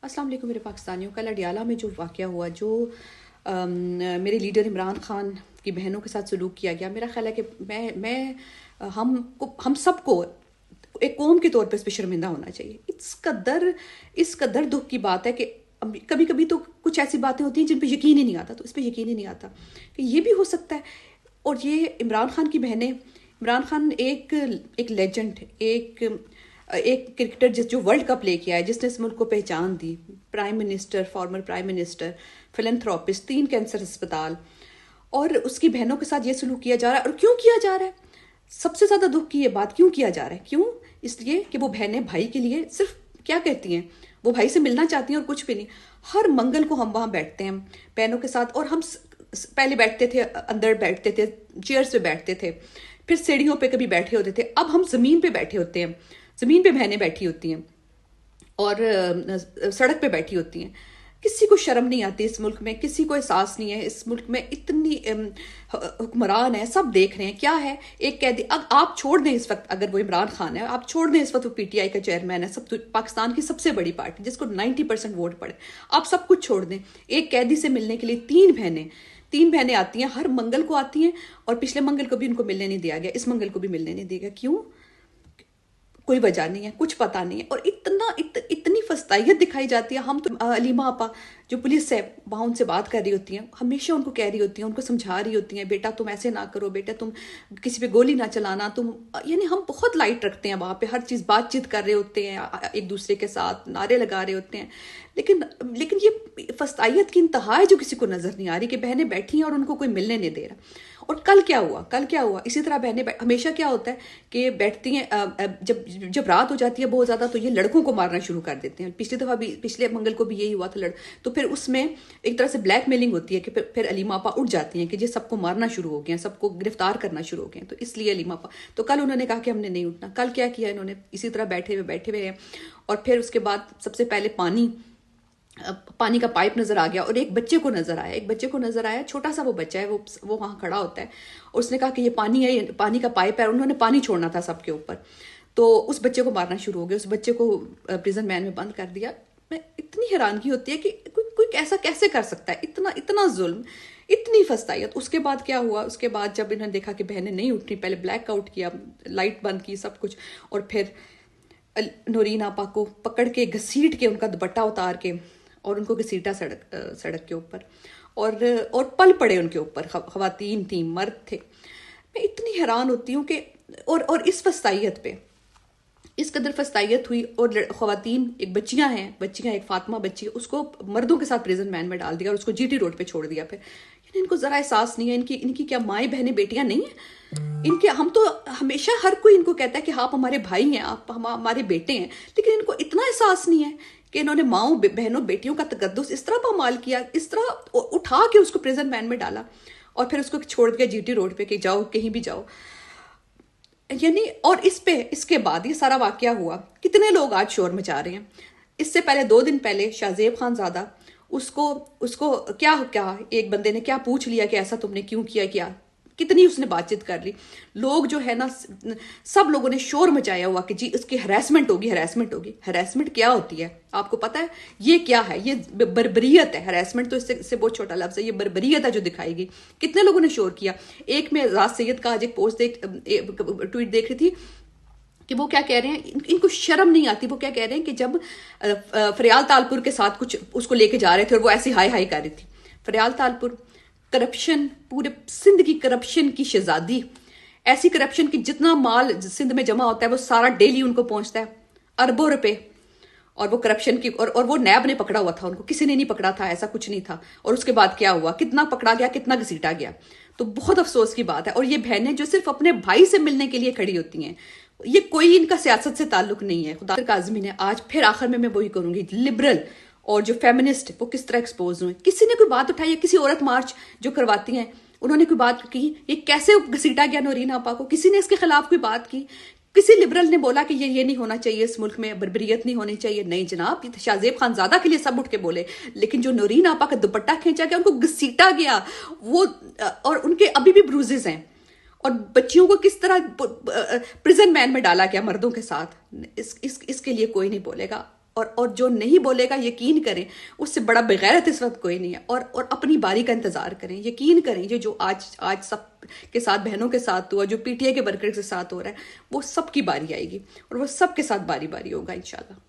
السلام علیکم میرے پاکستانیوں. کل اڈیالہ میں جو واقعہ ہوا، جو میرے لیڈر عمران خان کی بہنوں کے ساتھ سلوک کیا گیا، میرا خیال ہے کہ ہم سب کو ایک قوم کے طور پہ اس پہ شرمندہ ہونا چاہیے. اس قدر دکھ کی بات ہے کہ کبھی کبھی تو کچھ ایسی باتیں ہوتی ہیں جن پہ یقین ہی نہیں آتا، تو اس پہ یقین ہی نہیں آتا کہ یہ بھی ہو سکتا ہے. اور یہ عمران خان کی بہنیں، عمران خان ایک لیجنڈ، ایک کرکٹر جو ورلڈ کپ لے کے آئے، جس نے اس ملک کو پہچان دی، prime minister, former prime minister, philanthropist, 3 cancer اسپتال، اور اس کی بہنوں کے ساتھ یہ سلوک کیا جا رہا ہے. اور کیوں کیا جا رہا ہے؟ سب سے زیادہ دکھ کی یہ بات کیوں کیا جا رہا ہے؟ کیوں؟ اس لیے کہ وہ بہنیں بھائی کے لیے صرف کیا کہتی ہیں، وہ بھائی سے ملنا چاہتی ہیں اور کچھ بھی نہیں. ہر منگل کو ہم وہاں بیٹھتے ہیں بہنوں کے ساتھ، اور ہم پہلے بیٹھتے تھے، اندر بیٹھتے تھے، چیئرز پہ بیٹھتے تھے، پھر سیڑھیوں پہ کبھی بیٹھے ہوتے تھے. اب ہم زمین پہ بیٹھے ہوتے ہیں، زمین پہ بہنیں بیٹھی ہوتی ہیں اور سڑک پہ بیٹھی ہوتی ہیں. کسی کو شرم نہیں آتی اس ملک میں، کسی کو احساس نہیں ہے. اس ملک میں اتنی حکمران ہیں، سب دیکھ رہے ہیں کیا ہے. ایک قیدی آپ چھوڑ دیں اس وقت، اگر وہ عمران خان ہے، آپ چھوڑ دیں اس وقت وہ پی ٹی آئی کا چیئرمین ہے، پاکستان کی سب سے بڑی پارٹی جس کو 90% ووٹ پڑے. آپ سب کچھ چھوڑ دیں. ایک قیدی سے ملنے کے لیے 3 بہنیں آتی ہیں، ہر منگل کو آتی ہیں، اور پچھلے منگل کو بھی ان کو ملنے نہیں دیا گیا، اس منگل کو بھی ملنے نہیں دیا گیا. کیوں؟ کوئی وجہ نہیں ہے، کچھ پتہ نہیں ہے. اور اتنی فستائیت دکھائی جاتی ہے. ہم تو علیمہ آپا جو پولیس ہے وہاں ان سے بات کر رہی ہوتی ہیں، ہمیشہ ان کو کہہ رہی ہوتی ہیں، ان کو سمجھا رہی ہوتی ہیں، بیٹا تم ایسے نہ کرو، بیٹا تم کسی پہ گولی نہ چلانا. یعنی ہم بہت لائٹ رکھتے ہیں وہاں پہ، ہر چیز بات چیت کر رہے ہوتے ہیں ایک دوسرے کے ساتھ، نعرے لگا رہے ہوتے ہیں. لیکن یہ فستائیت کی انتہا ہے جو کسی کو نظر نہیں آ رہی، کہ بہنیں بیٹھی ہیں اور ان کو کوئی ملنے نہیں دے رہا. اور کل کیا ہوا؟ اسی طرح بہنیں ہمیشہ کیا ہوتا ہے کہ بیٹھتی ہیں، جب رات ہو جاتی ہے بہت زیادہ، تو یہ لڑکوں کو مارنا شروع کر دیتے ہیں. پچھلی دفعہ بھی، پچھلے منگل کو بھی یہی ہوا تھا. تو پھر اس میں ایک طرح سے بلیک میلنگ ہوتی ہے کہ پھر علیمہ آپا اٹھ جاتی ہیں کہ یہ سب کو مارنا شروع ہو گئے ہیں، سب کو گرفتار کرنا شروع ہو گئے ہیں. تو اس لیے علیمہ آپا، تو کل انہوں نے کہا کہ ہم نے نہیں اٹھنا. کل کیا کیا انہوں نے؟ اسی طرح بیٹھے ہوئے ہیں. اور پھر اس کے بعد سب سے پہلے پانی کا پائپ نظر آ گیا، اور ایک بچے کو نظر آیا، چھوٹا سا وہ بچہ ہے، وہ وہاں کھڑا ہوتا ہے، اور اس نے کہا کہ یہ پانی ہے، یہ پانی کا پائپ ہے. اور انہوں نے پانی چھوڑنا تھا سب کے اوپر، تو اس بچے کو مارنا شروع ہو گیا، اس بچے کو پریزن وین میں بند کر دیا. میں اتنی حیرانگی ہوتی ہے کہ کوئی ایسا کیسے کر سکتا ہے، اتنا ظلم، اتنی فستائیت. اس کے بعد کیا ہوا؟ اس کے بعد جب انہوں نے دیکھا کہ بہنیں نہیں اٹھنی، پہلے بلیک آؤٹ کیا، لائٹ بند کی، سب کچھ، اور پھر نورین آپا کو پکڑ کے گھسیٹ کے ان کا دوپٹہ اتار کے اور ان کو گھسیٹا سڑک کے اوپر، اور پل پڑے ان کے اوپر. خواتین تھیں، مرد تھے. میں اتنی حیران ہوتی ہوں کہ اور اس فستائیت پہ اس قدر فستائیت ہوئی. اور خواتین، ایک بچیاں، ایک فاطمہ بچی، اس کو مردوں کے ساتھ پریزن وین میں ڈال دیا اور اس کو جی ٹی روڈ پہ چھوڑ دیا. پھر یعنی ان کو ذرا احساس نہیں ہے، ان کی کیا مائیں بہنیں بیٹیاں نہیں ہیں؟ ہم تو ہمیشہ ہر کوئی ان کو کہتا ہے کہ آپ ہمارے بھائی ہیں، آپ ہمارے بیٹے ہیں، لیکن ان کو اتنا احساس نہیں ہے کہ انہوں نے ماؤں بہنوں بیٹیوں کا تقدس اس طرح پامال کیا، اس طرح اٹھا کے اس کو پریزن وین میں ڈالا اور پھر اس کو چھوڑ دیا جی ٹی روڈ پہ کہ جاؤ، کہیں بھی جاؤ. یعنی اور اس کے بعد یہ سارا واقعہ ہوا، کتنے لوگ آج شور مچا رہے ہیں. اس سے پہلے 2 دن پہلے شاہ زیب خان زادہ، اس کو کیا ایک بندے نے کیا پوچھ لیا کہ ایسا تم نے کیوں کیا، کتنی اس نے بات چیت کر لی. لوگ جو ہے نا، سب لوگوں نے شور مچایا ہوا کہ جی اس کی ہراسمنٹ ہوگی. ہراسمنٹ کیا ہوتی ہے آپ کو پتہ ہے؟ یہ کیا ہے؟ یہ بربریت ہے. ہراسمنٹ تو اس سے بہت چھوٹا لفظ ہے، یہ بربریت ہے جو دکھائی گئی. کتنے لوگوں نے شور کیا. ایک میں راز سید کا آج ایک پوسٹ ٹویٹ دیکھ رہی تھی کہ وہ کیا کہہ رہے ہیں، ان کو شرم نہیں آتی. وہ کیا کہہ رہے ہیں کہ جب فریال تالپور کے ساتھ کچھ اس کو لے کے جا رہے تھے اور وہ ایسی ہائی کر رہی تھی. فریال تالپور، کرپشن، پورے سندھ کی کرپشن کی شہزادی، ایسی کرپشن کی جتنا مال سندھ میں جمع ہوتا ہے وہ سارا ڈیلی ان کو پہنچتا ہے، اربوں روپے. اور وہ کرپشن کی، اور وہ نیب نے پکڑا ہوا تھا ان کو، کسی نے نہیں پکڑا تھا، ایسا کچھ نہیں تھا. اور اس کے بعد کیا ہوا؟ کتنا پکڑا گیا، کتنا گھسیٹا گیا. تو بہت افسوس کی بات ہے. اور یہ بہنیں جو صرف اپنے بھائی سے ملنے کے لیے کھڑی ہوتی ہیں، یہ کوئی ان کا سیاست سے تعلق نہیں ہے. خدا کاظمی نے آج پھر آخر میں وہی کروں گی، لبرل اور جو فیمنسٹ وہ کس طرح ایکسپوز ہوئے. کسی نے کوئی بات اٹھائی ہے؟ کسی عورت مارچ جو کرواتی ہیں انہوں نے کوئی بات کی؟ یہ کیسے گھسیٹا گیا نورین آپا کو؟ کسی نے اس کے خلاف کوئی بات کی؟ کسی لبرل نے بولا کہ یہ نہیں ہونا چاہیے، اس ملک میں بربریت نہیں ہونی چاہیے؟ نہیں جناب، شاہ زیب خان زادہ کے لیے سب اٹھ کے بولے، لیکن جو نورین آپا کا دوپٹہ کھینچا گیا، ان کو گھسیٹا گیا، وہ اور ان کے ابھی بھی بروزز ہیں، اور بچیوں کو کس طرح پریزن وین میں ڈالا گیا مردوں کے ساتھ، اس کے لیے کوئی نہیں بولے گا. اور جو نہیں بولے گا یقین کریں اس سے بڑا بغیرت اس وقت کوئی نہیں ہے. اور اپنی باری کا انتظار کریں. یقین کریں یہ جو آج سب کے ساتھ بہنوں کے ساتھ ہوا, جو پی ٹی آئی کے ورکر کے ساتھ ہو رہا ہے, وہ سب کی باری آئے گی اور وہ سب کے ساتھ باری باری ہوگا انشاءاللہ.